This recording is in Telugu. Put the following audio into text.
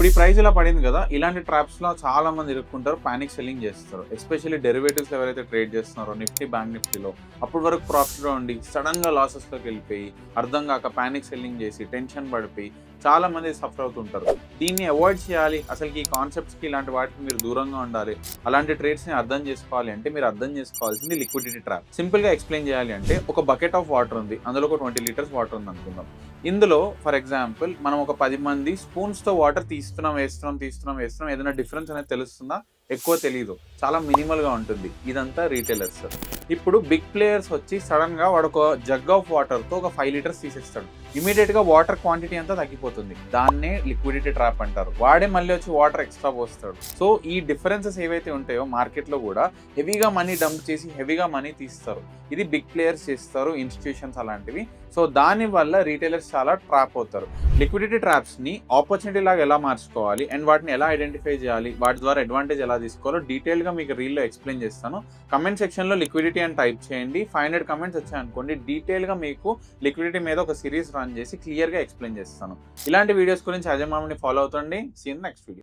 ఇప్పుడు ఈ ప్రైస్ ఇలా పడింది కదా, ఇలాంటి ట్రాప్స్లో చాలా మంది ఇరుక్కుంటారు, పానిక్ సెల్లింగ్ చేస్తారు. ఎస్పెషల్లీ డెరివేటివ్స్ ఎవరైతే ట్రేడ్ చేస్తున్నారో నిఫ్టీ, బ్యాంక్ నిఫ్టీలో అప్పటి వరకు ప్రాఫిట్లో ఉండి సడన్గా లాసెస్లోకి వెళ్ళిపోయి అర్థం కాక పానిక్ సెల్లింగ్ చేసి టెన్షన్ పడిపోయి చాలా మంది సఫర్ అవుతుంటారు. దీన్ని అవాయిడ్ చేయాలి, అసలు ఈ కాన్సెప్ట్స్కి ఇలాంటి వాటికి మీరు దూరంగా ఉండాలి, అలాంటి ట్రేడ్స్ని అర్థం చేసుకోవాలి అంటే మీరు అర్థం చేసుకోవాల్సింది లిక్విడిటీ ట్రాప్. సింపుల్గా ఎక్స్ప్లెయిన్ చేయాలి అంటే ఒక బకెట్ ఆఫ్ వాటర్ ఉంది, అందులో ఒక 20 లీటర్స్ వాటర్ ఉంది అనుకుందాం. ఇందులో ఫర్ ఎగ్జాంపుల్ మనం ఒక 10 మంది స్పూన్స్తో వాటర్ తీస్తున్నాం ఏదైనా డిఫరెన్స్ అనేది తెలుస్తుందా? ఎక్కువ తెలియదు, చాలా మినిమల్గా ఉంటుంది. ఇదంతా రీటైలర్స్. ఇప్పుడు బిగ్ ప్లేయర్స్ వచ్చి సడన్గా వాడు ఒక జగ్ ఆఫ్ వాటర్తో ఒక 5 లీటర్స్ తీసేస్తాడు. ఇమీడియట్గా వాటర్ క్వాంటిటీ అంతా తగ్గిపోతుంది. దాన్నే లిక్విడిటీ ట్రాప్ అంటారు. వాడే మళ్ళీ వచ్చి వాటర్ ఎక్స్ట్రా పోస్తాడు. సో ఈ డిఫరెన్సెస్ ఏవైతే ఉంటాయో మార్కెట్లో కూడా హెవీగా మనీ డంప్ చేసి హెవీగా మనీ తీస్తారు. ఇది బిగ్ ప్లేయర్స్ చేస్తారు, ఇన్స్టిట్యూషన్స్ అలాంటివి. సో దానివల్ల రీటైలర్స్ చాలా ట్రాప్ అవుతారు. లిక్విడిటీ ట్రాప్స్ని ఆపర్చునిటీ లాగా ఎలా మార్చుకోవాలి అండ్ వాటిని ఎలా ఐడెంటిఫై చేయాలి, వాటి ద్వారా అడ్వాంటేజ్ ఎలా తీసుకోవాలో డీటెయిల్గా మీకు రీల్లో ఎక్స్ప్లెయిన్ చేస్తాను. కమెంట్ సెక్షన్లో లిక్విడిటీ అని టైప్ చేయండి. 500 కమెంట్స్ వచ్చాయనుకోండి, డీటెయిల్గా మీకు లిక్విడిటీ మీద ఒక సిరీస్ రన్ చేసి క్లియర్గా ఎక్స్ప్లెయిన్ చేస్తాను. ఇలాంటి వీడియోస్ గురించి అజయ్ మామిని ఫాలో అవుతండి. See you next video.